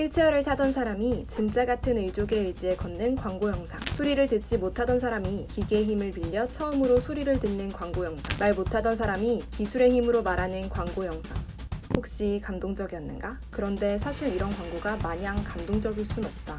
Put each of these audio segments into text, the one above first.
휠체어를 타던 사람이 진짜 같은 의족의 의지에 걷는 광고 영상, 소리를 듣지 못하던 사람이 기계의 힘을 빌려 처음으로 소리를 듣는 광고 영상, 말 못하던 사람이 기술의 힘으로 말하는 광고 영상. 혹시 감동적이었는가? 그런데 사실 이런 광고가 마냥 감동적일 순 없다.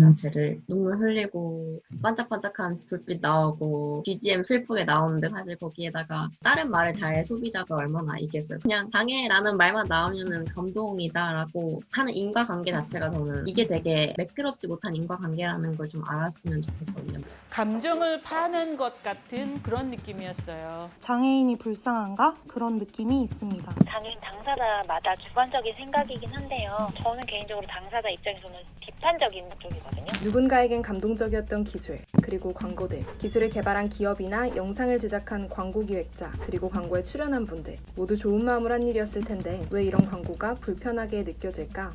자체를 눈물 흘리고 반짝반짝한 불빛 나오고 BGM 슬프게 나오는데 사실 거기에다가 다른 말을 잘 소비자가 얼마나 있겠어요. 그냥 장애라는 말만 나오면은 감동이다라고 하는 인과관계 자체가 저는 이게 되게 매끄럽지 못한 인과관계라는 걸 좀 알았으면 좋겠거든요. 감정을 파는 것 같은 그런 느낌이었어요. 장애인이 불쌍한가? 그런 느낌이 있습니다. 장애인 당사자마다 주관적인 생각이긴 한데요. 저는 개인적으로 당사자 입장에서는 비판적인 쪽이거든요. 누군가에겐 감동적이었던 기술, 그리고 광고들, 기술을 개발한 기업이나 영상을 제작한 광고 기획자, 그리고 광고에 출연한 분들 모두 좋은 마음으로 한 일이었을 텐데 왜 이런 광고가 불편하게 느껴질까?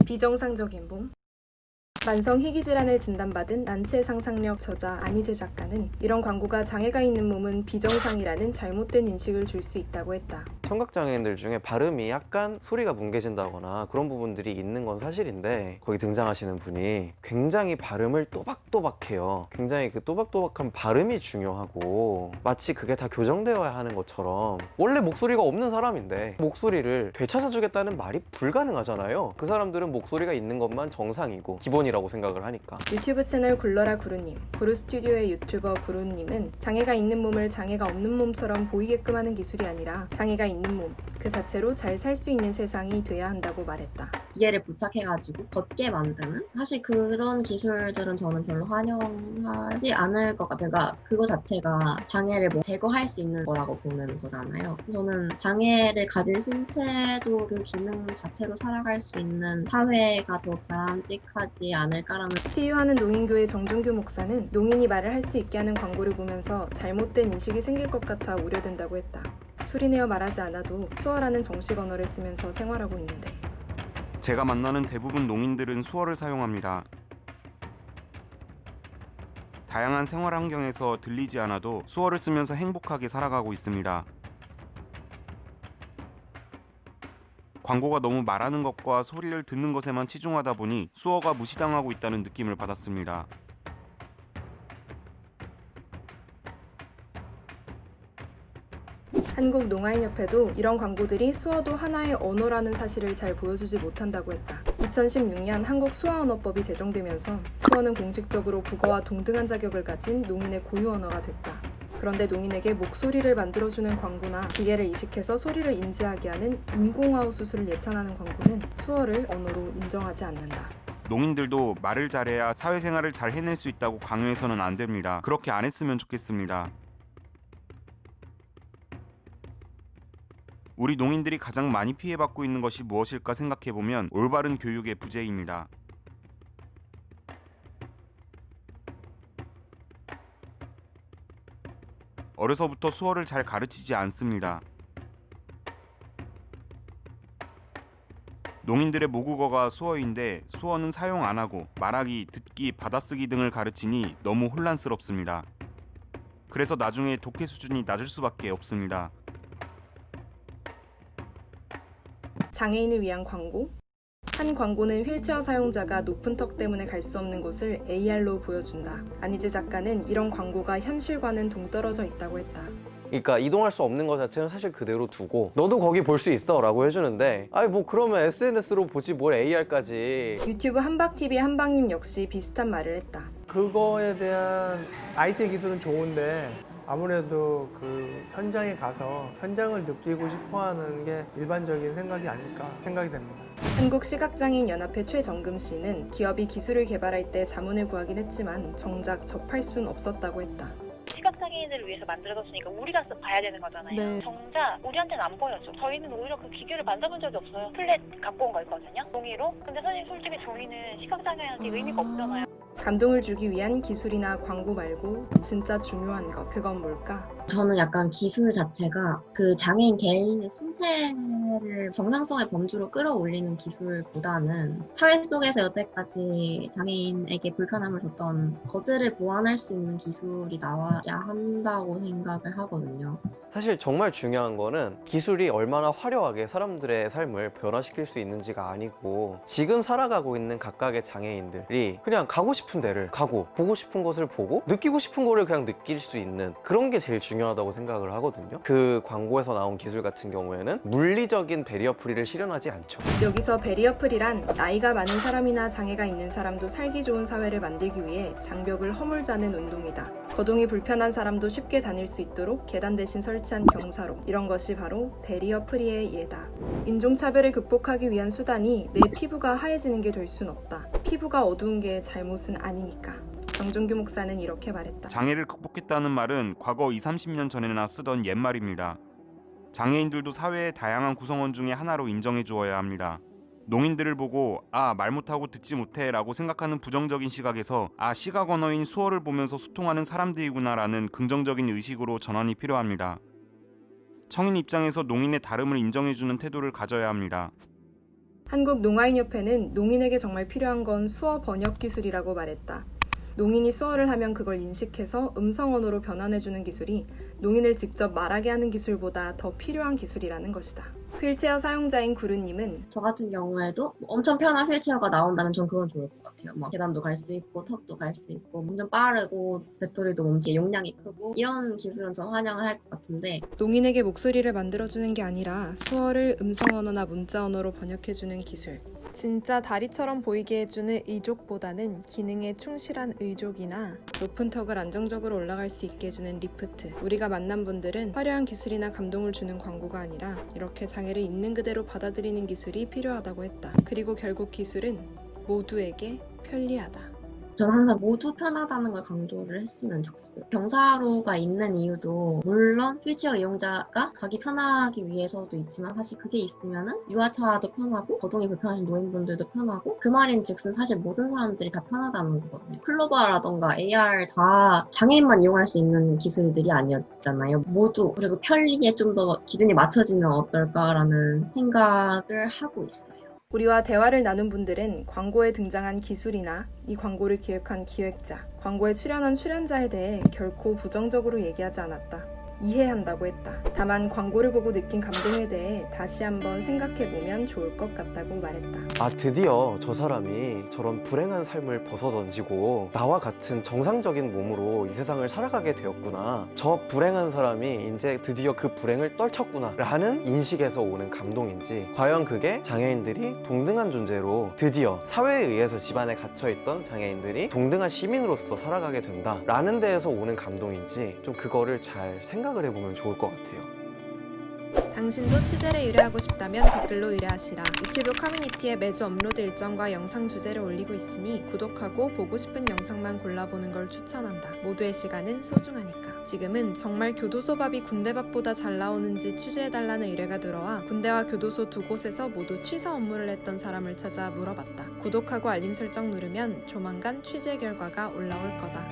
비정상적인 몸? 만성 희귀질환을 진단받은 난체 상상력 저자 안희재 작가는 이런 광고가 장애가 있는 몸은 비정상이라는 잘못된 인식을 줄 수 있다고 했다. 청각장애인들 중에 발음이 약간 소리가 뭉개진다거나 그런 부분들이 있는 건 사실인데 거기 등장하시는 분이 굉장히 발음을 또박또박해요. 굉장히 그 또박또박한 발음이 중요하고 마치 그게 다 교정되어야 하는 것처럼 원래 목소리가 없는 사람인데 목소리를 되찾아주겠다는 말이 불가능하잖아요. 그 사람들은 목소리가 있는 것만 정상이고 기본이라고 생각을 하니까. 유튜브 채널 굴러라 구루님, 구루스튜디오의 유튜버 구루님은 장애가 있는 몸을 장애가 없는 몸처럼 보이게끔 하는 기술이 아니라 장애가 있는 몸 그 자체로 잘 살 수 있는 세상이 돼야 한다고 말했다. 기계를 부착해가지고 걷게 만드는? 사실 그런 기술들은 저는 별로 환영하지 않을 것 같아요. 그러니까 그거 자체가 장애를 제거할 수 있는 거라고 보는 거잖아요. 저는 장애를 가진 신체도 그 기능 자체로 살아갈 수 있는 사회가 더 바람직하지 않을까라는. 치유하는 농인교회 정종규 목사는 농인이 말을 할 수 있게 하는 광고를 보면서 잘못된 인식이 생길 것 같아 우려된다고 했다. 소리내어 말하지 않아도 수어라는 정식 언어를 쓰면서 생활하고 있는데 제가 만나는 대부분 농인들은 수어를 사용합니다. 다양한 생활 환경에서 들리지 않아도 수어를 쓰면서 행복하게 살아가고 있습니다. 광고가 너무 말하는 것과 소리를 듣는 것에만 치중하다 보니 수어가 무시당하고 있다는 느낌을 받았습니다. 한국농아인협회도 이런 광고들이 수어도 하나의 언어라는 사실을 잘 보여주지 못한다고 했다. 2016년 한국수어언어법이 제정되면서 수어는 공식적으로 국어와 동등한 자격을 가진 농인의 고유 언어가 됐다. 그런데 농인에게 목소리를 만들어주는 광고나 기계를 이식해서 소리를 인지하게 하는 인공아웃 수술을 예찬하는 광고는 수어를 언어로 인정하지 않는다. 농인들도 말을 잘해야 사회생활을 잘 해낼 수 있다고 강요해서는 안 됩니다. 그렇게 안 했으면 좋겠습니다. 우리 농인들이 가장 많이 피해받고 있는 것이 무엇일까 생각해보면 올바른 교육의 부재입니다. 어려서부터 수어를 잘 가르치지 않습니다. 농인들의 모국어가 수어인데 수어는 사용 안 하고 말하기, 듣기, 받아쓰기 등을 가르치니 너무 혼란스럽습니다. 그래서 나중에 독해 수준이 낮을 수밖에 없습니다. 장애인을 위한 광고? 한 광고는 휠체어 사용자가 높은 턱 때문에 갈 수 없는 곳을 AR로 보여준다. 안희재 작가는 이런 광고가 현실과는 동떨어져 있다고 했다. 그러니까 이동할 수 없는 것 자체는 사실 그대로 두고 너도 거기 볼 수 있어 라고 해주는데 아니 뭐 그러면 SNS로 보지 뭘 AR까지. 유튜브 한박TV 한박님 역시 비슷한 말을 했다. 그거에 대한 IT 기술은 좋은데 아무래도 그 현장에 가서 현장을 느끼고 싶어하는 게 일반적인 생각이 아닐까 생각이 됩니다. 한국시각장애인연합회 최정금 씨는 기업이 기술을 개발할 때 자문을 구하긴 했지만 정작 접할 순 없었다고 했다. 시각장애인들을 위해서 만들어졌으니까 우리가 봐야 되는 거잖아요. 네. 정작 우리한테는 안 보여줘. 저희는 오히려 그 기계를 만져본 적이 없어요. 플랫 갖고 온 거 있거든요. 종이로. 근데 사실 솔직히 종이는 시각장애인한테 의미가 없잖아요. 감동을 주기 위한 기술이나 광고 말고 진짜 중요한 것, 그건 뭘까? 저는 약간 기술 자체가 그 장애인 개인의 신체를 정상성의 범주로 끌어올리는 기술보다는 사회 속에서 여태까지 장애인에게 불편함을 줬던 것들을 보완할 수 있는 기술이 나와야 한다고 생각을 하거든요. 사실 정말 중요한 거는 기술이 얼마나 화려하게 사람들의 삶을 변화시킬 수 있는지가 아니고 지금 살아가고 있는 각각의 장애인들이 그냥 가고 싶은 데를 가고 보고 싶은 것을 보고 느끼고 싶은 거를 그냥 느낄 수 있는 그런 게 제일 중요하다고 생각을 하거든요. 그 광고에서 나온 기술 같은 경우에는 물리적인 베리어 프리를 실현하지 않죠. 여기서 베리어 프리란 나이가 많은 사람이나 장애가 있는 사람도 살기 좋은 사회를 만들기 위해 장벽을 허물자는 운동이다. 거동이 불편한 사람도 쉽게 다닐 수 있도록 계단 대신 설치한 경사로, 이런 것이 바로 베리어 프리의 예다. 인종차별을 극복하기 위한 수단이 내 피부가 하얘지는 게 될 순 없다. 피부가 어두운 게 잘못은 아니니까. 정종규 목사는 이렇게 말했다. 장애를 극복했다는 말은 과거 20-30년 전에나 쓰던 옛말입니다. 장애인들도 사회의 다양한 구성원 중에 하나로 인정해 주어야 합니다. 농인들을 보고 말 못하고 듣지 못해 라고 생각하는 부정적인 시각에서 시각 언어인 수어를 보면서 소통하는 사람들이구나 라는 긍정적인 의식으로 전환이 필요합니다. 청인 입장에서 농인의 다름을 인정해주는 태도를 가져야 합니다. 한국농아인협회는 농인에게 정말 필요한 건 수어 번역 기술이라고 말했다. 농인이 수어를 하면 그걸 인식해서 음성 언어로 변환해주는 기술이 농인을 직접 말하게 하는 기술보다 더 필요한 기술이라는 것이다. 휠체어 사용자인 구루님은 저 같은 경우에도 엄청 편한 휠체어가 나온다면 전 그건 좋을 것 같아요. 막 계단도 갈 수 있고 턱도 갈 수 있고 운전 빠르고 배터리도 엄청 용량이 크고 이런 기술은 저 환영을 할 것 같은데 농인에게 목소리를 만들어주는 게 아니라 수어를 음성 언어나 문자 언어로 번역해주는 기술. 진짜 다리처럼 보이게 해주는 의족보다는 기능에 충실한 의족이나 높은 턱을 안정적으로 올라갈 수 있게 해주는 리프트. 우리가 만난 분들은 화려한 기술이나 감동을 주는 광고가 아니라 이렇게 장애를 있는 그대로 받아들이는 기술이 필요하다고 했다. 그리고 결국 기술은 모두에게 편리하다. 저는 항상 모두 편하다는 걸 강조를 했으면 좋겠어요. 경사로가 있는 이유도 물론 휠체어 이용자가 가기 편하기 위해서도 있지만 사실 그게 있으면은 유아차도 편하고 거동이 불편하신 노인분들도 편하고 그 말인즉슨 사실 모든 사람들이 다 편하다는 거거든요. 클로바라던가 AR 다 장애인만 이용할 수 있는 기술들이 아니었잖아요. 모두 그리고 편리에 좀 더 기준이 맞춰지면 어떨까라는 생각을 하고 있어요. 우리와 대화를 나눈 분들은 광고에 등장한 기술이나 이 광고를 기획한 기획자, 광고에 출연한 출연자에 대해 결코 부정적으로 얘기하지 않았다. 이해한다고 했다. 다만 광고를 보고 느낀 감동에 대해 다시 한번 생각해보면 좋을 것 같다고 말했다. 드디어 저 사람이 저런 불행한 삶을 벗어던지고 나와 같은 정상적인 몸으로 이 세상을 살아가게 되었구나. 저 불행한 사람이 이제 드디어 그 불행을 떨쳤구나 라는 인식에서 오는 감동인지, 과연 그게 장애인들이 동등한 존재로 드디어 사회에 의해서 집안에 갇혀있던 장애인들이 동등한 시민으로서 살아가게 된다 라는 데에서 오는 감동인지 좀 그거를 잘 생각을 해보면 좋을 것 같아요. 당신도 취재를 의뢰하고 싶다면 댓글로 의뢰하시라. 유튜브 커뮤니티에 매주 업로드 일정과 영상 주제를 올리고 있으니 구독하고 보고 싶은 영상만 골라보는 걸 추천한다. 모두의 시간은 소중하니까. 지금은 정말 교도소 밥이 군대 밥보다 잘 나오는지 취재해달라는 의뢰가 들어와 군대와 교도소 두 곳에서 모두 취사 업무를 했던 사람을 찾아 물어봤다. 구독하고 알림 설정 누르면 조만간 취재 결과가 올라올 거다.